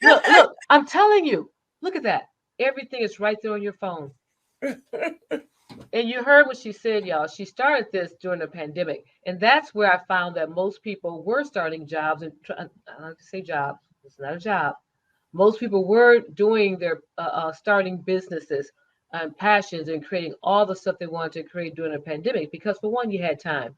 Look, I'm telling you. Look at that. Everything is right there on your phone. And you heard what she said, y'all. She started this during the pandemic. And that's where I found that most people were starting jobs. And I like to say jobs, it's not a job. Most people were doing their starting businesses and passions and creating all the stuff they wanted to create during the pandemic because, for one, you had time.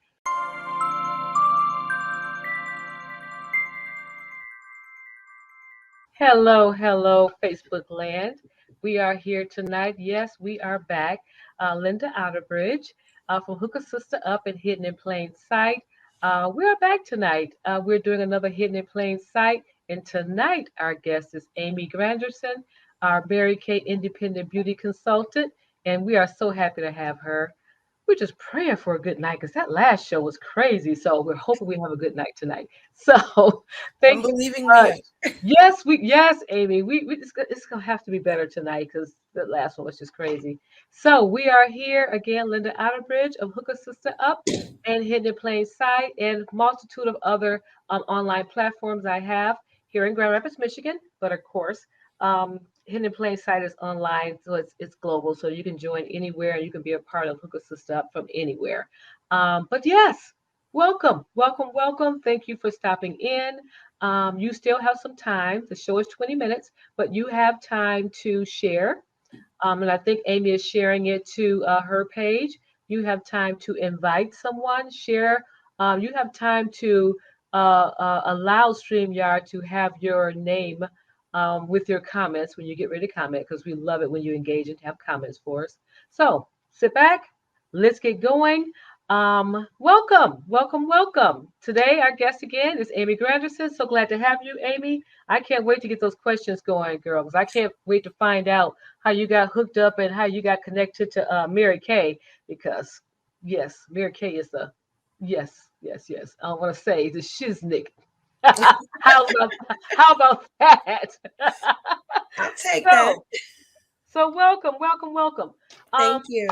Hello, hello, Facebook land. We are here tonight. Yes, we are back. Linda Outerbridge from Hookah Sister Up and Hidden in Plain Sight. We are back tonight. We're doing another Hidden in Plain Sight. And tonight, our guest is Amy Granderson, our Mary Kay Independent Beauty Consultant. And we are so happy to have her. We're just praying for a good night because that last show was crazy. So we're hoping we have a good night tonight. So I'm thank you believing so we much. have. Yes, Amy. We it's gonna have to be better tonight because the last one was just crazy. So we are here again, Linda Outerbridge of Hooker Sister Up and Hidden in Plain Sight and multitude of other online platforms I have here in Grand Rapids, Michigan. But of course, Hidden in Plain Sight is online, so it's global. So you can join anywhere and you can be a part of Hooker Sister Up from anywhere. But yes, welcome, welcome, welcome. Thank you for stopping in. You still have some time. The show is 20 minutes, but you have time to share. And I think Amy is sharing it to her page. You have time to invite someone, share. You have time to allow StreamYard to have your name with your comments when you get ready to comment, because we love it when you engage and have comments for us. So sit back, let's get going. Welcome, welcome, welcome. Today, our guest again is Amy Granderson. So glad to have you, Amy. I can't wait to get those questions going, girls. I can't wait to find out how you got hooked up and how you got connected to Mary Kay, because yes, Mary Kay is the yes, yes, yes. I want to say the shiznick. How about that? I'll take that. so so welcome, welcome, welcome. Um, Thank you.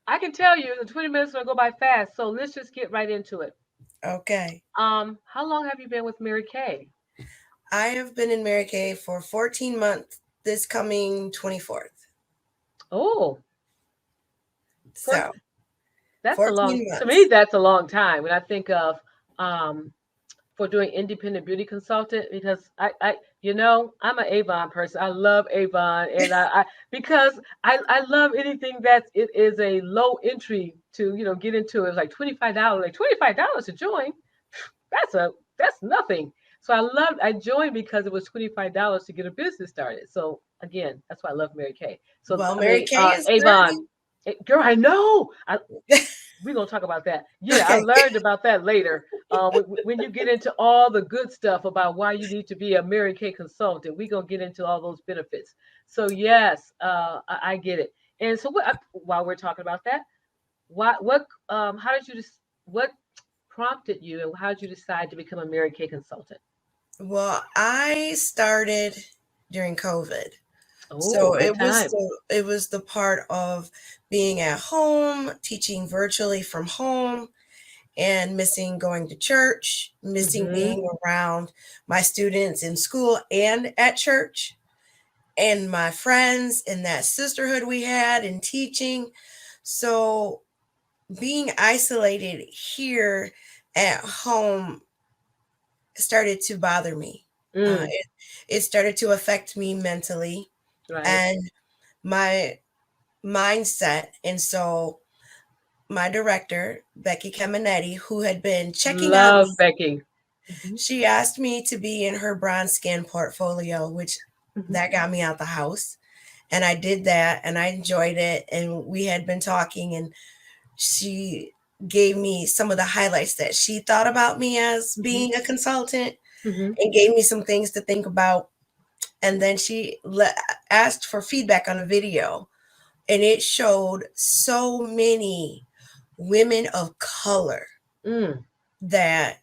I can tell you the 20 minutes will go by fast, so let's just get right into it. Okay. How long have you been with Mary Kay? I have been in Mary Kay for 14 months this coming 24th. Oh, for, So, that's a long. 14 To me, months. that's a long time. When I think of um, for doing independent beauty consultant, because I'm an Avon person. I love Avon, and I because I love anything that it is a low entry to get into. It's like $25. Like $25 to join. That's nothing. So I joined because it was $25 to get a business started. So again, that's why I love Mary Kay. So Well, I Mary mean, Kay is Avon, 30. girl, I know. We're gonna talk about that. Yeah, I Okay. learned about that later. When you get into all the good stuff about why you need to be a Mary Kay consultant, we're gonna get into all those benefits. So yes, I get it. And so while we're talking about that, how did you just what prompted you and how did you decide to become a Mary Kay consultant? Well, I started during COVID. Oh, So good time. it was the part of being at home, teaching virtually from home, and missing going to church, missing Mm-hmm. being around my students in school and at church, and my friends and that sisterhood we had in teaching. So being isolated here at home started to bother me. Uh, Mm, it, it started to affect me mentally right. and my mindset. And so my director, Becky Caminetti, who had been checking on Love me, Becky. Mm-hmm. she asked me to be in her bronze skin portfolio, which Mm-hmm. that got me out the house. And I did that and I enjoyed it. And we had been talking, and she gave me some of the highlights that she thought about me as Mm-hmm. being a consultant Mm-hmm. and gave me some things to think about. And then asked for feedback on a video, and it showed so many women of color Mm, that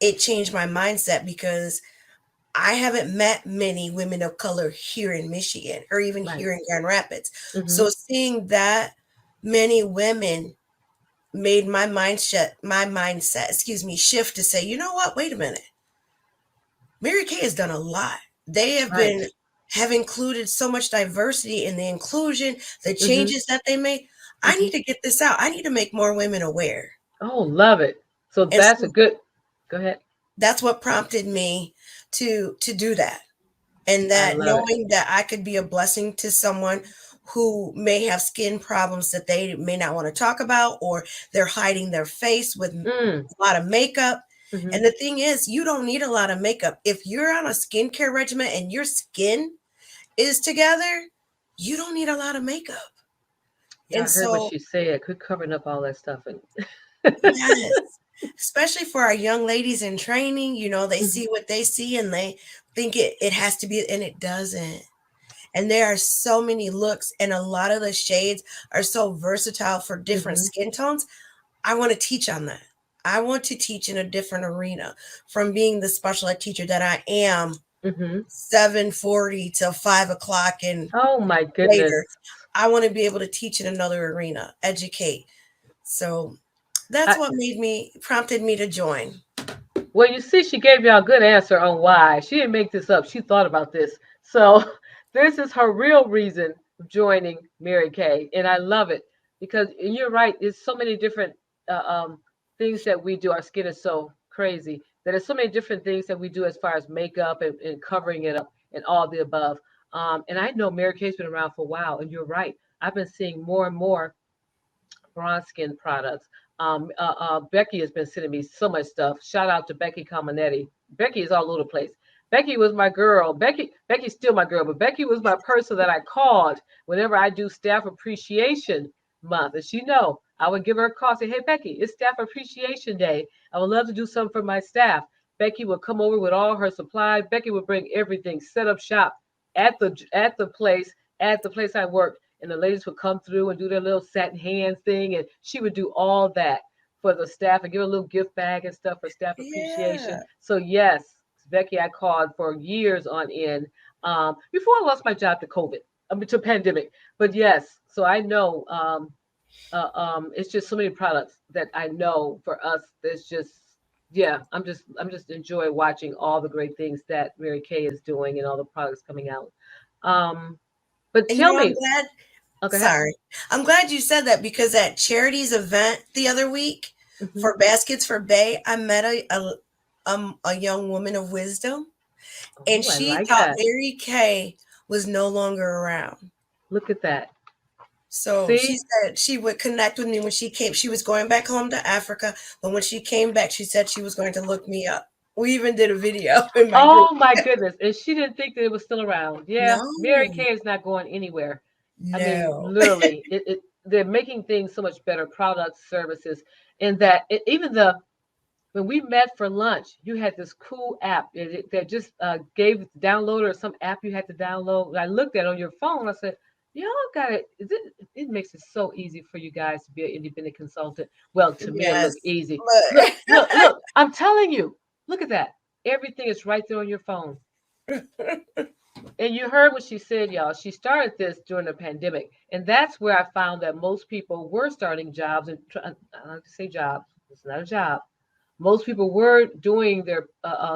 it changed my mindset because I haven't met many women of color here in Michigan or even right. here in Grand Rapids. Mm-hmm. So seeing that many women made my mindset, shift to say, you know what, wait a minute. Mary Kay has done a lot. They Right. have included so much diversity in the inclusion, the Mm-hmm. changes that they made. I Mm-hmm. need to get this out. I need to make more women aware. Oh, love it. So And that's a so good. Go ahead. that's what prompted me to do that. And I that love it. knowing that I could be a blessing to someone who may have skin problems that they may not want to talk about, or they're hiding their face with a Mm. lot of makeup. Mm-hmm. And the thing is, you don't need a lot of makeup. If you're on a skincare regimen and your skin is together, you don't need a lot of makeup. Yeah, And I heard what so, she said. Quit covering up all that stuff and. yes, especially for our young ladies in training, they Mm-hmm. see what they see and they think it has to be, and it doesn't. And there are so many looks, and a lot of the shades are so versatile for different Mm-hmm. skin tones. I want to teach on that. I want to teach in a different arena from being the special ed teacher that I am, Mm-hmm. 7:40 till 5 o'clock and Oh my goodness. later. I want to be able to teach in another arena, educate. So that's I, what prompted me to join. well, you see, she gave y'all a good answer on why. She didn't make this up. She thought about this. So this is her real reason of joining Mary Kay, and I love it because and you're right. There's so many different uh, um, things that we do. Our skin is so crazy that there's so many different things that we do as far as makeup and covering it up and all the above. And I know Mary Kay's been around for a while, and you're right. I've been seeing more and more bronze skin products. Becky has been sending me so much stuff. Shout out to Becky Cominetti. Becky is all over the place. Becky was my girl. Becky's still my girl, but Becky was my person that I called whenever I do staff appreciation month. And she know I would give her a call, say, "Hey Becky, it's staff appreciation day. I would love to do something for my staff." Becky would come over with all her supplies. Becky would bring everything, set up shop at the place I worked, and the ladies would come through and do their little satin hands thing, and she would do all that for the staff and give a little gift bag and stuff for staff appreciation. Yeah. So yes, Becky, I called for years on end before I lost my job to COVID, I mean to pandemic. But yes, so I know it's just so many products that I know for us. There's just yeah, I'm just enjoy watching all the great things that Mary Kay is doing and all the products coming out. Um, but And tell I'm me, glad. oh, go ahead. Sorry. I'm glad you said that because at charity's event the other week Hmm. for Baskets for Bay, I met a young woman of wisdom, and Oh, I she like thought that. Mary Kay was no longer around. Look at that. So she See? said she would connect with me when she came. She was going back home to Africa, but when she came back, she said she was going to look me up. We even did a video in my group. Oh my goodness. And she didn't think that it was still around. Yeah, Mary No, Kay is not going anywhere. I mean, no. literally, they're making things so much better, products, services, and that even when we met for lunch, you had this cool app that just gave download or some app you had to download. I looked at it on your phone. I said, "Y'all got it. It makes it so easy for you guys to be an independent consultant." Well, to me, it Yes. looked easy. Look, look, Look. look. I'm telling you. Look at that. Everything is right there on your phone. And you heard what she said, y'all. She started this during the pandemic, and that's where I found that most people were starting jobs. And I like to say jobs. It's not a job. Most people were doing their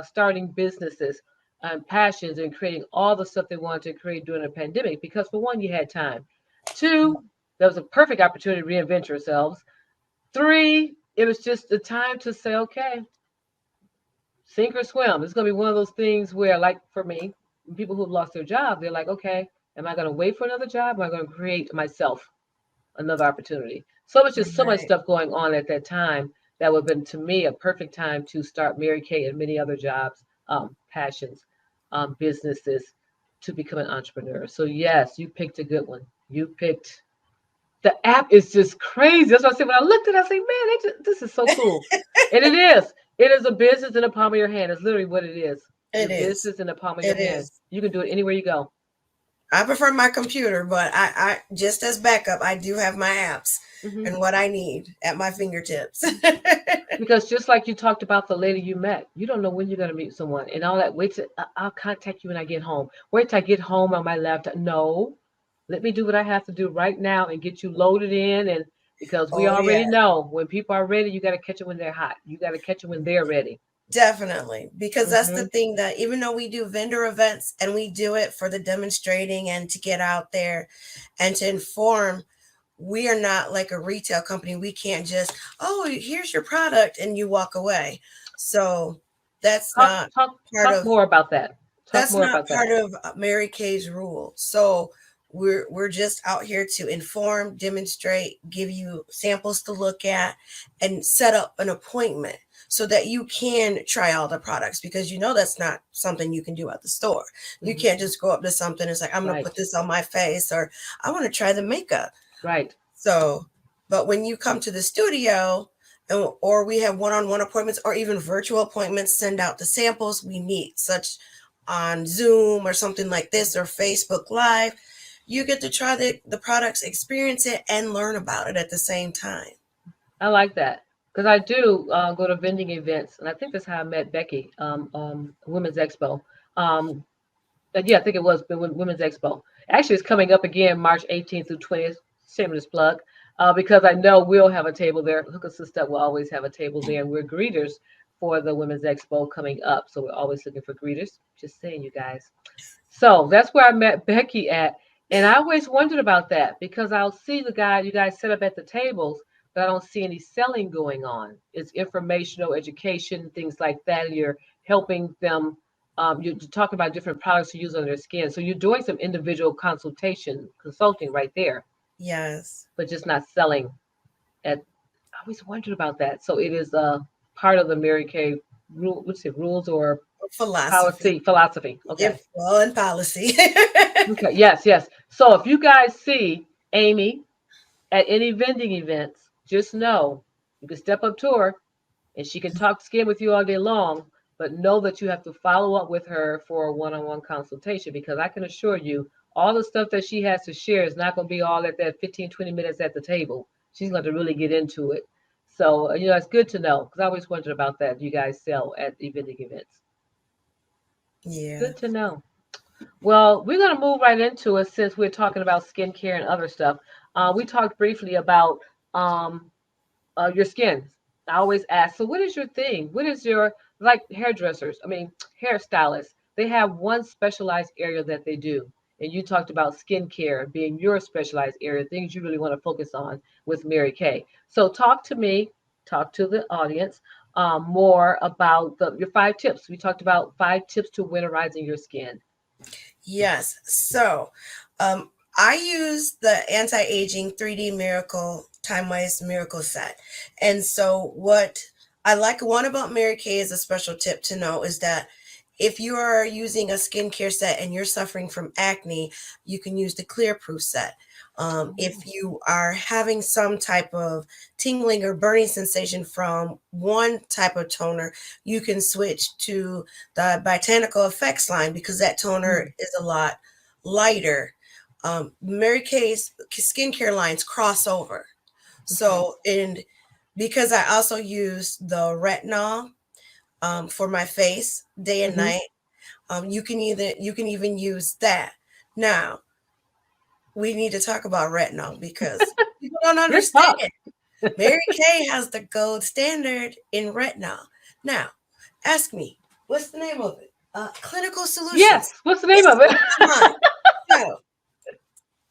starting businesses and passions and creating all the stuff they wanted to create during the pandemic because for one, you had time. Two, there was a perfect opportunity to reinvent yourselves. Three, it was just the time to say, okay, sink or swim. It's going to be one of those things where, like for me, people who've lost their job, they're like, okay, am I going to wait for another job? Or am I going to create myself another opportunity? So it's just so much Right. stuff going on at that time that would have been to me a perfect time to start Mary Kay and many other jobs, passions, businesses to become an entrepreneur. So yes, you picked a good one. You picked the app is just crazy. That's what I said when I looked at it. I said, man, this is so cool. And it is. It is a business in the palm of your hand. It's literally what it is. Your It is. business in the palm of your It hand. is. You can do it anywhere you go. I prefer my computer, but I just as backup, I do have my apps Hmm. and what I need at my fingertips. Because just like you talked about the lady you met, you don't know when you're going to meet someone and all that. Wait till I'll contact you when I get home. Wait till I get home on my laptop. No, let me do what I have to do right now and get you loaded in. And because we Oh yeah. already know when people are ready, you got to catch them when they're hot. You got to catch them when they're ready. Definitely, because that's the Mm-hmm. thing, that even though we do vendor events and we do it for the demonstrating and to get out there and to inform, we are not like a retail company. We can't just, oh, here's your product and you walk away. So that's Talk, not talk, part talk of more about that. Talk that's more not about that. part of Mary Kay's rule. So we're just out here to inform, demonstrate, give you samples to look at, and set up an appointment so that you can try all the products, because you know that's not something you can do at the store. You Hmm. can't just go up to something, it's like, I'm going to put Right, this on my face, or I want to try the makeup. right. So, but when you come to the studio, or we have one-on-one appointments or even virtual appointments, send out the samples, we meet such on Zoom or something like this, or Facebook Live, you get to try the products, experience it, and learn about it at the same time. I like that because I do go to vending events, and I think that's how I met Becky, Women's Expo. Um, yeah, I think it was the Women's Expo. Actually, it's coming up again March 18th through 20th. Shameless plug, because I know we'll have a table there. Hook Assist Up will always have a table there, and we're greeters for the Women's Expo coming up. So we're always looking for greeters. Just saying, you guys. So that's where I met Becky at. And I always wondered about that because I'll see you guys set up at the tables, but I don't see any selling going on. It's informational, education, things like that. And you're helping them. You're talking about different products to use on their skin. So you're doing some individual consulting right there, Yes. but just not selling at. I always wondered about that. So it is part of the Mary Kay rule, what's it, rules or Philosophy. philosophy. Okay. Yep. Well, and policy. Okay, yes, yes. So if you guys see Amy at any vending events, just know you can step up to her and she can talk skin with you all day long, but know that you have to follow up with her for a one-on-one consultation because I can assure you all the stuff that she has to share is not going to be all at that 15, 20 minutes at the table. She's going to really get into it. So, it's good to know because I always wondered about that. You guys sell at the vending events. Yeah. Good to know. Well, we're going to move right into it since we're talking about skincare and other stuff. We talked briefly about um, your skin. I always ask, so what is your thing? What is your, like hairdressers, I mean, hairstylists, they have one specialized area that they do. And you talked about skincare being your specialized area, things you really want to focus on with Mary Kay. So talk to me, talk to the audience more about your 5 tips. We talked about 5 tips to winterizing your skin. Yes. So, um, I use the anti-aging 3D Miracle Time Wise Miracle Set. And so, what I like one about Mary Kay is a special tip to know is that if you are using a skincare set and you're suffering from acne, you can use the Clear Proof set. If Oh. you are having some type of tingling or burning sensation from one type of toner, you can switch to the Botanical Effects line because that toner Mm. is a lot lighter. Mary Kay's skincare lines cross over. Okay. So, and because I also use the retinol for my face day and Hmm. night, you can even use that. Now, we need to talk about retinol because people don't Let's understand. talk. Mary Kay has the gold standard in retinol. Now, ask me, what's the name of it? Clinical Solutions. Yes. What's the name It's of it? the line. So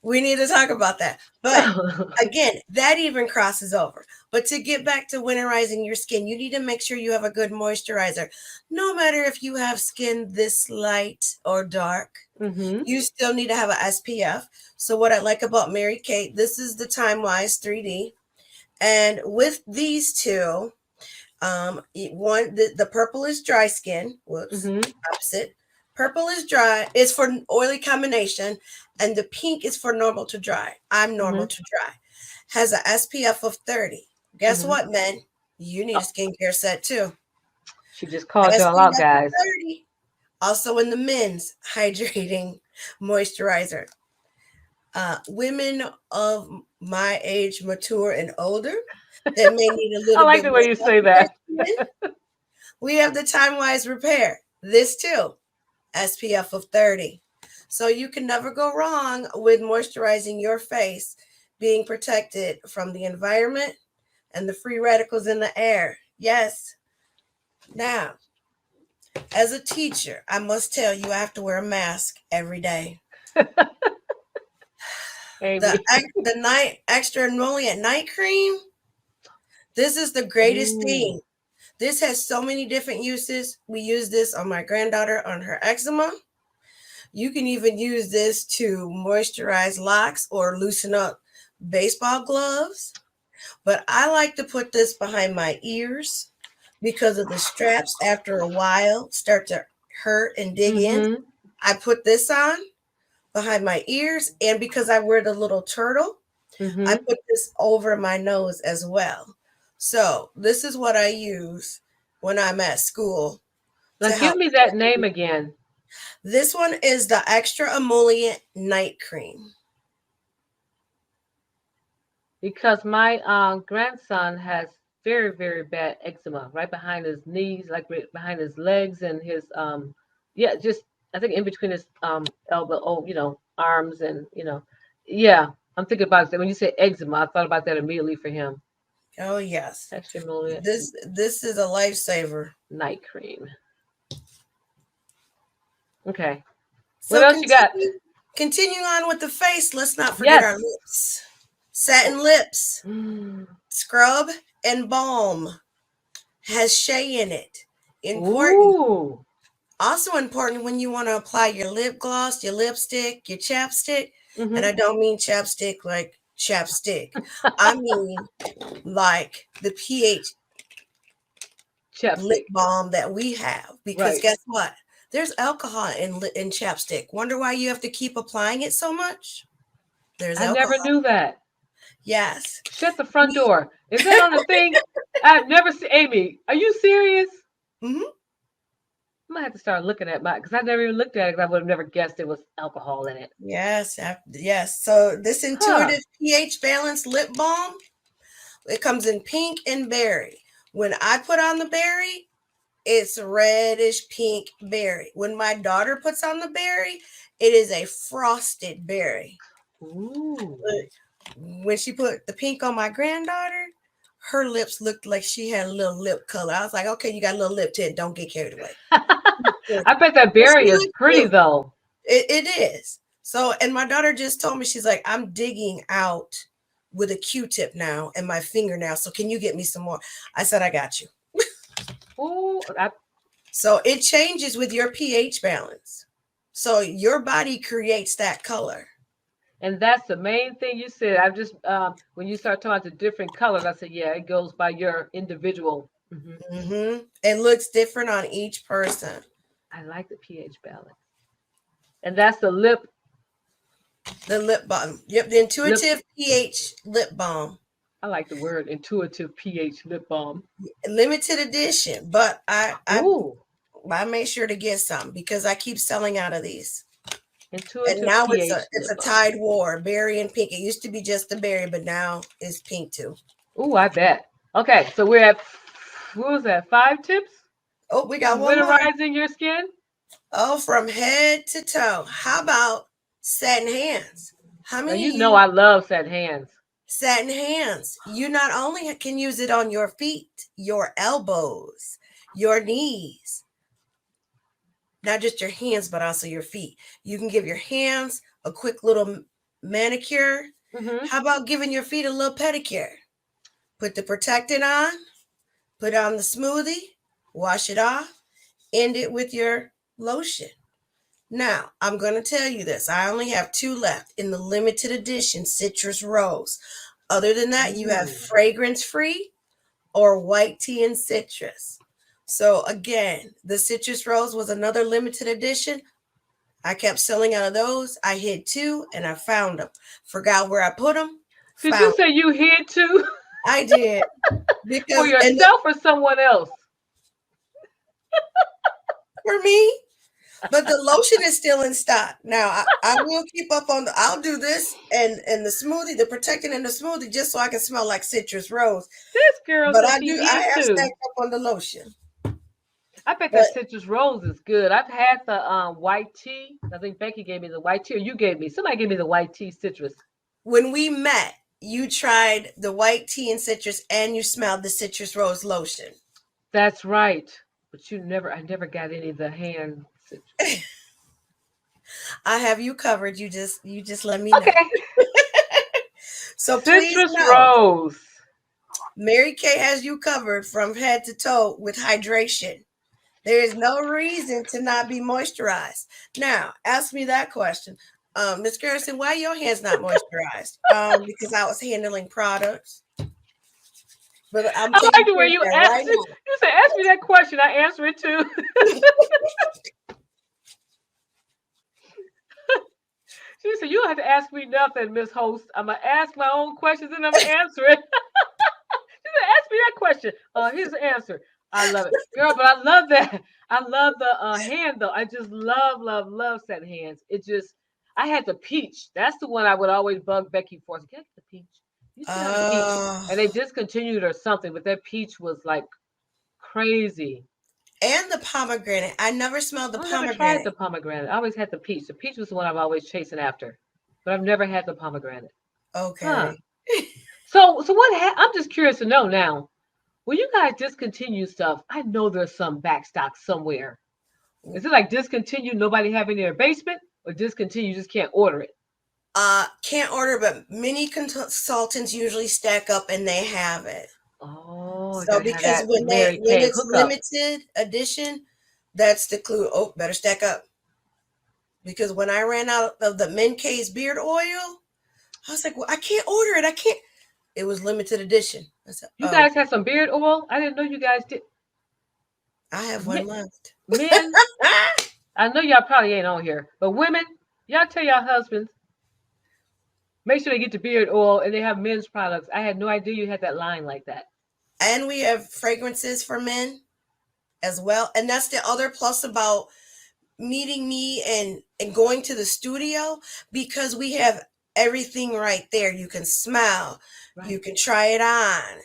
we need to talk about that. But again, that even crosses over. But to get back to winterizing your skin, you need to make sure you have a good moisturizer. No matter if you have skin this light or dark, Hmm. you still need to have a SPF. So what I like about Mary Kate, this is the Time Wise 3D. And with these two, the purple is dry skin. Whoops, Hmm. opposite. Purple is dry, is for oily combination, and the pink is for normal to dry. I'm normal Hmm. to dry. Has a SPF of 30. Guess Hmm. what, men? You need a Oh, skincare set too. she just called y'all out, SPF of guys. 30. Also in the men's hydrating moisturizer. Women of my age, mature and older, that may need a I little like bit the more way you love say for their that. skin, we have the Time Wise Repair. This too, SPF of 30. So you can never go wrong with moisturizing your face, being protected from the environment and the free radicals in the air. Yes, Now, as a teacher, I must tell you, I have to wear a mask every day. Amy. The night extra emollient night cream. This is the greatest Ooh. thing. This has so many different uses. We use this on my granddaughter on her eczema. You can even use this to moisturize locks or loosen up baseball gloves. But I like to put this behind my ears because of the straps after a while start to hurt and dig in. Mm-hmm. I put this on behind my ears, and because I wear the little turtle, I Mm-hmm. put this over my nose as well. So this is what I use when I'm at school Now to give help me that protect name me. again. This one is the extra emollient night cream. Because my grandson has very, very bad eczema right behind his knees, like right behind his legs and his yeah, just I think in between his elbow, oh, arms and yeah. I'm thinking about that when you say eczema. I thought about that immediately for him. Oh yes, Extramural this is a lifesaver. night cream. Okay. What So else you got? continue on with the face. Let's not forget our Yes. lips. Satin lips, Mm. scrub and balm has shea in it. Important. Ooh. Also important when you want to apply your lip gloss, your lipstick, your chapstick. And I Mm-hmm. don't mean chapstick like chapstick. I mean like the pH lip Chapstick. balm that we have. Because Right. guess what? There's alcohol in chapstick. Wonder why you have to keep applying it so much? There's I never alcohol. knew that. Yes. Shut the front door. Is that on the thing? I've never seen Amy. Are you serious? Hmm. I'm gonna have to start looking at my because I never even looked at it because I would have never guessed it was alcohol in it. Yes. Yes. So this Huh. intuitive pH balanced lip balm, it comes in pink and berry. When I put on the berry, it's reddish pink berry. When my daughter puts on the berry, it is a frosted berry. Ooh. When she put the pink on my granddaughter, her lips looked like she had a little lip color. I was like, okay, you got a little lip tint. Don't get carried away. I bet that But berry she is looks pretty cute. though. It is. So, and my daughter just told me, she's like, I'm digging out with a Q-tip now and my fingernail. So can you get me some more? I said, I got you. Ooh. So it changes with your pH balance. So your body creates that color. And that's the main thing you said. I just when you start talking about the different colors, I said, yeah, it goes by your individual. It looks different on each person. I like the pH balance, and that's the The lip balm. Yep, the lip. intuitive pH lip balm. I like the word intuitive pH lip balm. Limited edition, but Ooh, I made sure to get some because I keep selling out of these. And intuitive now pH it's lip a balm. tide war, berry and pink. It used to be just the berry, but now it's pink too. Ooh, I bet. Okay, so we're at what was that? 5 tips Oh, we for got one more. winterizing your skin. Oh, from head to toe. How about satin hands? How Now many you of know you I love satin hands. satin hands? You not only can use it on your feet, your elbows, your knees, not just your hands, but also your feet. You can give your hands a quick little manicure. Mm-hmm. How about giving your feet a little pedicure? Put the protectant on, put on the smoothie, wash it off, end it with your lotion. Now, I'm going to tell you this. I only have two left in the limited edition citrus rose. Other than that, you have Ooh. fragrance free or white tea and citrus. So, again, the citrus rose was another limited edition. I kept selling out of those. I hid two and I found them. Forgot where I put them. Did you Found say you hid too I did for because yourself or someone else? for me, but the lotion is still in stock. Now I will keep up on I'll do this and the smoothie, the protectant in the smoothie just so I can smell like citrus rose. This girl But said she I hid have too. stacked up on the lotion. I bet But that citrus rose is good. I've had the white tea. I think Becky gave me the white tea, or you gave me. Somebody gave me the white tea citrus. when we met, you tried the white tea and citrus and you smelled the citrus rose lotion. That's right. But I never got any of the hand. I have you covered. You just let me know. Okay. So please Citrus know, rose. Mary Kay has you covered from head to toe with hydration. There is no reason to not be moisturized. Now, ask me that question. Ms. Garrison, why your hands not moisturized? Because I was handling products. But I'm I taking like the care way of you that asked. right You said, "Ask me that question." I answer it too. She said, "You don't have to ask me nothing, Miss Host. I'm gonna ask my own questions and I'm gonna answer it." She said, "Ask me that question." Here's the answer. I love it, girl. But I love that. I love the hand though. I just love, love, love setting hands. It just. I had the peach. That's the one I would always bug Becky for. I said, "Get the peach. You should have the peach." now. And they discontinued or something, but that peach was like crazy. And the pomegranate. I never smelled the I never tried the pomegranate. pomegranate. I always had the peach. The peach was the one I'm always chasing after, but I've never had the pomegranate. Huh? Okay. So what? I'm just curious to know now. When you guys discontinue stuff, I know there's some back stock somewhere. Is it like discontinue, nobody have it in their basement, or discontinue, you just can't order it? Can't order, but many consultants usually stack up and they have it. Oh, I So gotta have because that Mary when Kay it's hookup. limited edition, that's the clue. Oh, better stack up. Because when I ran out of the Menkay's beard oil, I was like, well, I can't order it. I can't. It was limited edition. I said, You oh, guys have some beard oil? I didn't know you guys did. I have one Men, left. men, I know y'all probably ain't on here, but women, y'all tell y'all husbands, make sure they get the beard oil and they have men's products. I had no idea you had that line like that. And we have fragrances for men as well. And that's the other plus about meeting me and going to the studio, because we have everything right there. You can smell, you Right, can try it on.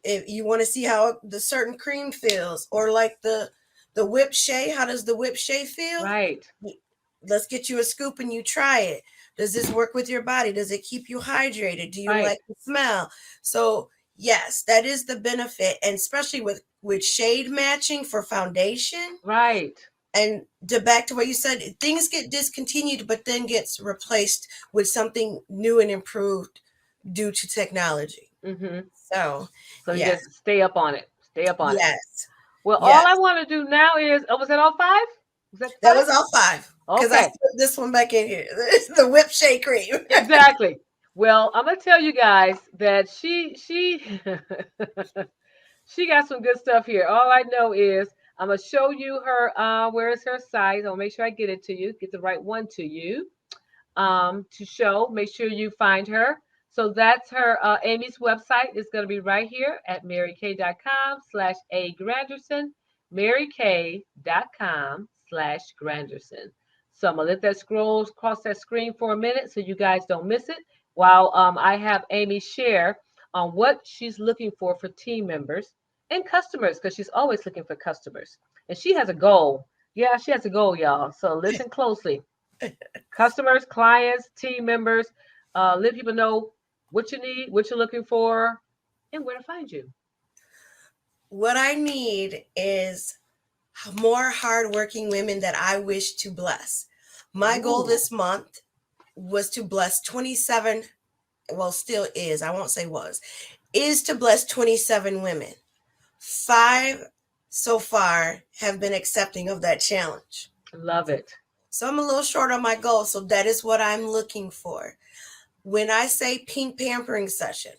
If you want to see how the certain cream feels, or like the whip shea, how does the whip shea feel? right, Let's get you a scoop and you try it. Does this work with your body? Does it keep you hydrated? Do you right, like the smell? So yes, that is the benefit, and especially with shade matching for foundation. right. And back to what you said, things get discontinued but then gets replaced with something new and improved due to technology. Mm-hmm. So So you yes, just stay up on it. Stay up on it. yes, Well, all I yes. want to do now is, oh, was that all five? Was that That five? was all five, because I Okay, put this one back in here. The whip shea cream. exactly. Well, I'm gonna tell you guys that she she got some good stuff here. All I know is I'm gonna show you her. Where is her site? I'll make sure I get it to you. Get the right one to you. To show. Make sure you find her. So that's her. Amy's website is going to be right here at marykay.com/a Granderson. marykay.com/Granderson. So I'm gonna let that scroll across that screen for a minute so you guys don't miss it. While I have Amy share on what she's looking for team members and customers, because she's always looking for customers, and she has a goal. Yeah, she has a goal, y'all. So listen closely. Customers, clients, team members, let people know what you need, what you're looking for, and where to find you. What I need is more hardworking women that I wish to bless. My goal Ooh, this month was to bless 27, well, still is, I won't say was, is to bless 27 women. Five so far have been accepting of that challenge. love it. So I'm a little short on my goal. So that is what I'm looking for. When I say pink pampering session,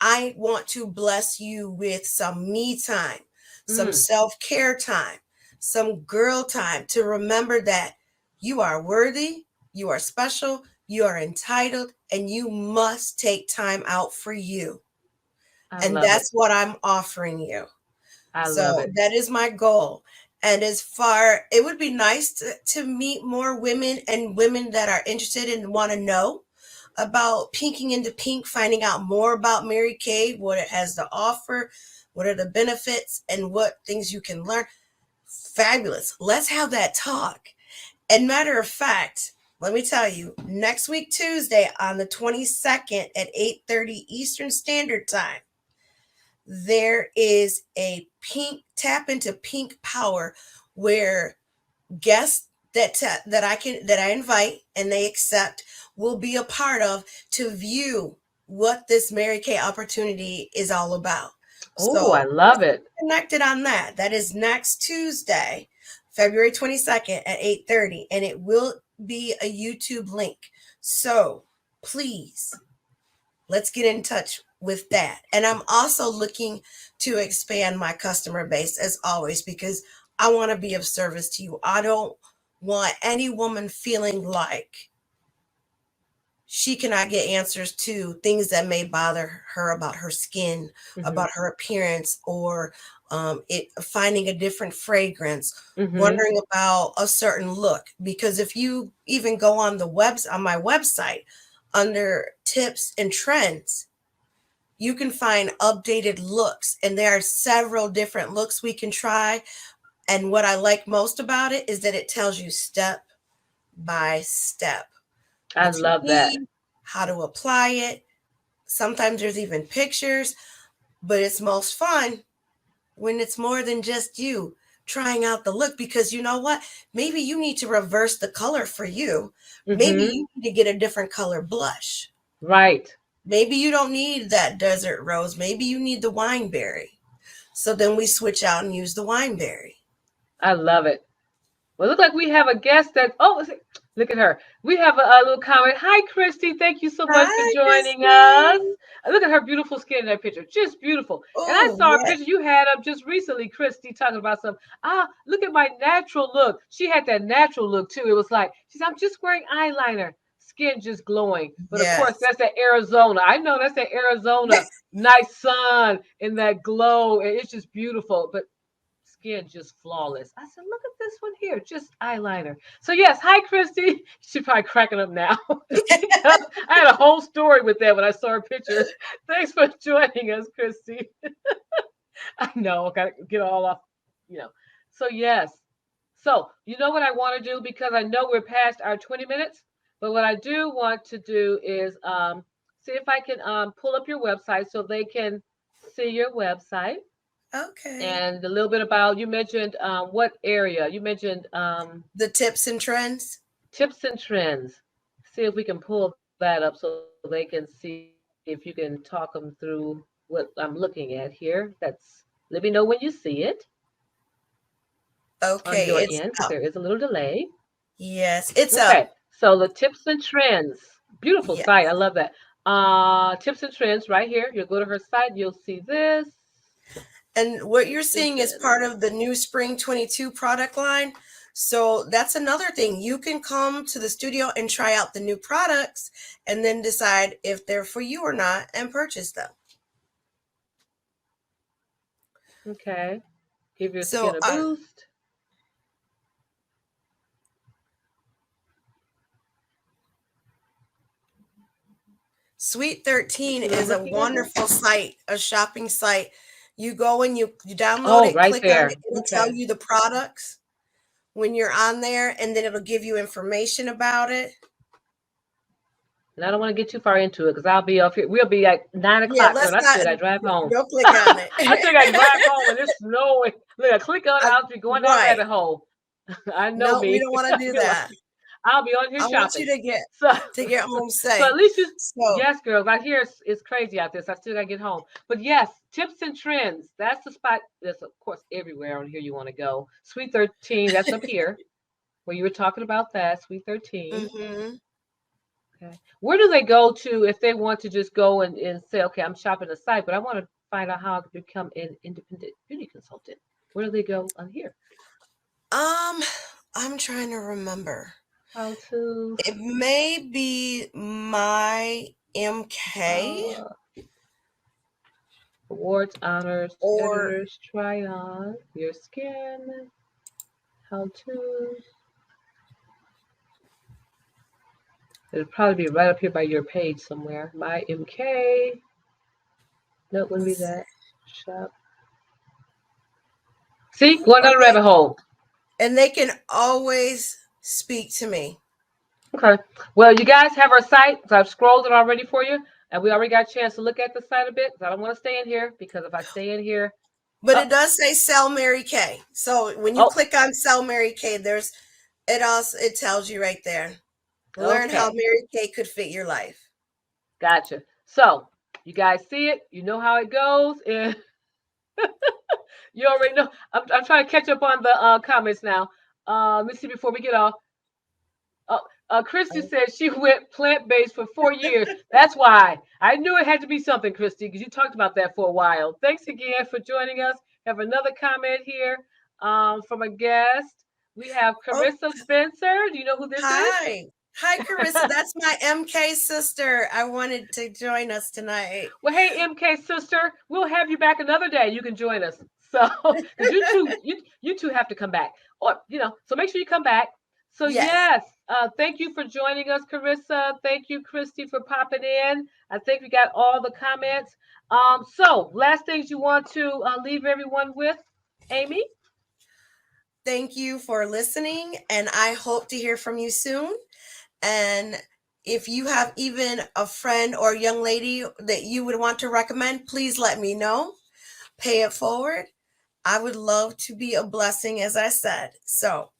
I want to bless you with some me time, some Mm, self care time, some girl time to remember that you are worthy, you are special, you are entitled, and you must take time out for you. I And love it. that's what I'm offering you. I love So it. that is my goal. And as far, it would be nice to meet more women and women that are interested and want to know about pinking into pink, finding out more about Mary Kay, what it has to offer, what are the benefits, and what things you can learn. Fabulous. Let's have that talk. And matter of fact, let me tell you, next week, Tuesday on the 22nd at 8:30 Eastern Standard Time, there is a pink tap into pink power where guests that I invite and they accept will be a part of to view what this Mary Kay opportunity is all about. Oh, I So love it. connected on that. That is next Tuesday, February 22nd at 8:30, and it will be a YouTube link. So please, let's get in touch with that. And I'm also looking to expand my customer base as always because I want to be of service to you. I don't want any woman feeling like she cannot get answers to things that may bother her about her skin, about her appearance, or finding a different fragrance, wondering about a certain look. Because if you even go on on my website under tips and trends, you can find updated looks, and there are several different looks we can try. And what I like most about it is that it tells you step by step I what you love that. need, how to apply it. Sometimes there's even pictures, but it's most fun when it's more than just you trying out the look, because you know what? Maybe you need to reverse the color for you. Maybe you need to get a different color blush. Right. Maybe you don't need that desert rose. Maybe you need the wineberry. So then we switch out and use the wineberry. I love it. Well, it looks like we have a guest that, oh, look at her. We have a little comment. Hi, Christy. Thank you so much for Hi, joining us. Christy. Look at her beautiful skin in that picture. Just beautiful. And I Oh, saw a yeah. picture you had up just recently, Christy, talking about some, look at my natural look. She had that natural look too. It was like, she's, I'm just wearing eyeliner. Skin just glowing. But of course, Yes. that's that Arizona. I know that's that Arizona. Nice sun and that glow. And it's just beautiful. But skin just flawless. I said, look at this one here, just eyeliner. So yes, hi Christy. She's probably cracking up now because I had a whole story with that when I saw her picture. Thanks for joining us, Christy. I know, gotta get all off, you know. So yes. So you know what I want to do, because I know we're past our 20 minutes, but what I do want to do is see if I can pull up your website so they can see your website. Okay. And a little bit about, you mentioned what area? You mentioned The tips and trends. tips and trends. See if we can pull that up so they can see if you can talk them through what I'm looking at here. That's, let me know when you see it on your Okay, end, it's because there up. is a little delay. Yes, it's Okay, up. so the tips and trends. Beautiful Yeah. site. I love that. Tips and trends right here. You'll go to her site. You'll see this. And what you're Tips and seeing is part trends. of the new Spring 22 product line. So that's another thing. You can come to the studio and try out the new products and then decide if they're for you or not and purchase them. Okay. Give your So skin a boost. Sweet 13 That's what is I'm a looking at here. wonderful site, a shopping site. You go and you download Oh, it, right click on it, there. it'll tell Okay. you the products when you're on there, and then it'll give you information about it. And I don't want to get too far into it because I'll be up here. We'll be at 9 o'clock. Yeah, No, let's I not still got to drive home. don't click on it. I still got to drive home and it's snowing. Look, I click on it. I, I'll be going down a right. rabbit hole. I know No, we me. don't want to I'll do be like, that. I'll be on here I want shopping. you So, to get home so safe. at least you, So yes, girls. I hear it's crazy out there. So I still got to get home. But yes, tips and trends. That's the spot. That's of course everywhere on here you want to go. Sweet 13. That's up here where you were talking about that. Sweet 13. mm-hmm. Okay. Where do they go to if they want to just go and say, okay, I'm shopping the site, but I want to find out how I can become an independent beauty consultant? Where do they go on here? I'm trying to remember. How to It may be my MK uh, awards, honors, or editors, try on your skin, how to. It'll probably be right up here by your page somewhere. My MK. No, it wouldn't be let's see. that. Shop. See, going down a Okay. rabbit hole. And they can always speak to me. Okay. Well, you guys have our site. So I've scrolled it already for you. And we already got a chance to look at the site a bit because I don't want to stay in here because if I stay in here, But oh, it does say sell Mary Kay. So when you oh, click on sell Mary Kay, it tells you right there. Learn how okay, Mary Kay could fit your life. gotcha. So you guys see it, you know how it goes, and you already know. I'm trying to catch up on the comments now. Let me see before we get off. Uh, Christy said she went plant based for 4 years. That's why I knew it had to be something, Christy, because you talked about that for a while. Thanks again for joining us. Have another comment here from a guest. We have Oh, Carissa Spencer. Do you know who this is? hi. Hi, Carissa. That's my MK sister. I wanted to join us tonight. Well, hey, MK sister, we'll have you back another day. You can join us. So, because you two have to come back, or so make sure you come back. So Yes. yes, thank you for joining us, Carissa. Thank you, Christy, for popping in. I think we got all the comments. So last things you want to leave everyone with, Amy? Thank you for listening, and I hope to hear from you soon. And if you have even a friend or young lady that you would want to recommend, please let me know. Pay it forward. I would love to be a blessing, as I said. So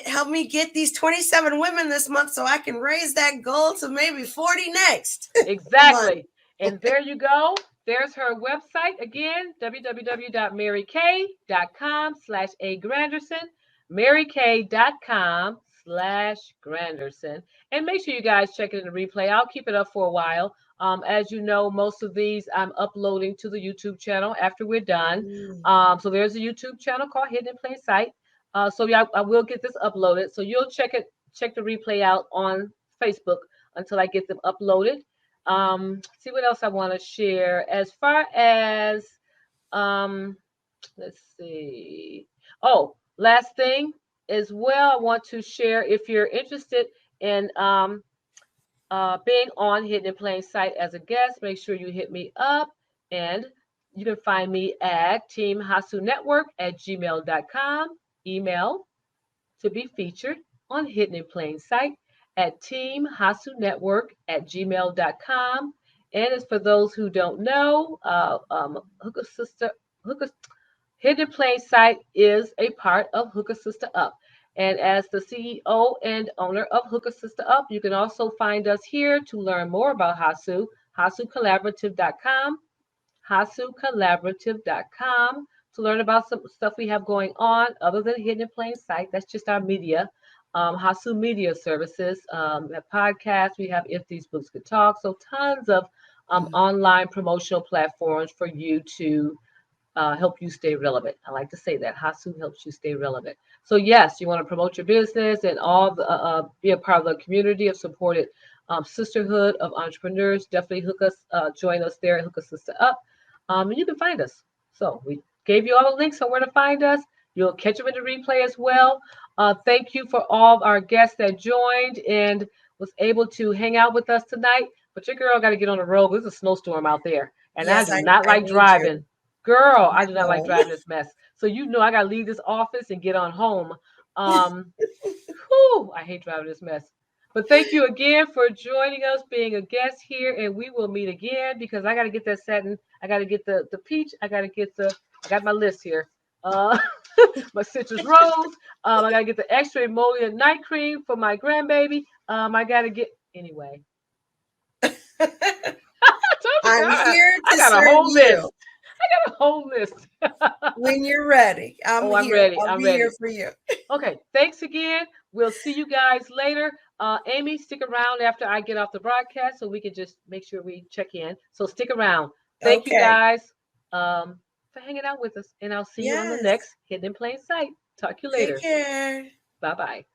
help me get these 27 women this month so I can raise that goal to maybe 40 next month. Exactly. And there you go. There's her website again, www.marykay.com/A Granderson, marykay.com/Granderson. And make sure you guys check it in the replay. I'll keep it up for a while. As you know, most of these I'm uploading to the YouTube channel after we're done. So there's a YouTube channel called Hidden in Plain Sight. So yeah, I will get this uploaded. So you'll check the replay out on Facebook until I get them uploaded. See what else I want to share as far as let's see. Oh, last thing as well, I want to share if you're interested in being on Hidden in Plain Sight as a guest, make sure you hit me up, and you can find me at teamhasunetwork@gmail.com. Email to be featured on Hidden in Plain Sight at teamhasunetwork@gmail.com. And as for those who don't know, Hooker Sister, Hooker, Hidden in Plain Sight is a part of Hooker Sister Up. And as the CEO and owner of Hooker Sister Up, you can also find us here to learn more about Hasu, hasucollaborative.com, hasucollaborative.com, to learn about some stuff we have going on other than Hidden in Plain Sight. That's just our media. Hasu Media Services. We have podcasts. We have If These Books Could Talk. So tons of online promotional platforms for you to help you stay relevant. I like to say that Hasu helps you stay relevant. So yes, you want to promote your business and all be a part of the community of supported sisterhood of entrepreneurs. Definitely join us there and hook a sister up. And you can find us. So we gave you all the links on where to find us. You'll catch them in the replay as well. Thank you for all our guests that joined and was able to hang out with us tonight. But your girl got to get on the road. There's a snowstorm out there, and I Yes, do not I like need you driving. Girl, to I get do not like home. driving this mess. So I gotta leave this office and get on home. Um, whew, I hate driving this mess. But thank you again for joining us, being a guest here, and we will meet again because I gotta get that satin. I gotta get the peach. I got my list here. Uh, my citrus rose. I gotta get the extra emollient night cream for my grandbaby. I gotta get anyway. I told you, I'm girl, here I to got a serve whole list. you A whole list. when you're ready. I'm Oh, I'm here. ready. I'll I'm be here ready. for you. Okay, thanks again. We'll see you guys later. Amy, stick around after I get off the broadcast so we can just make sure we check in. So stick around. Thank you Okay. guys for hanging out with us, and I'll see you on the Yes. next Hidden in Plain Sight. Talk to you Take later. care. Bye bye.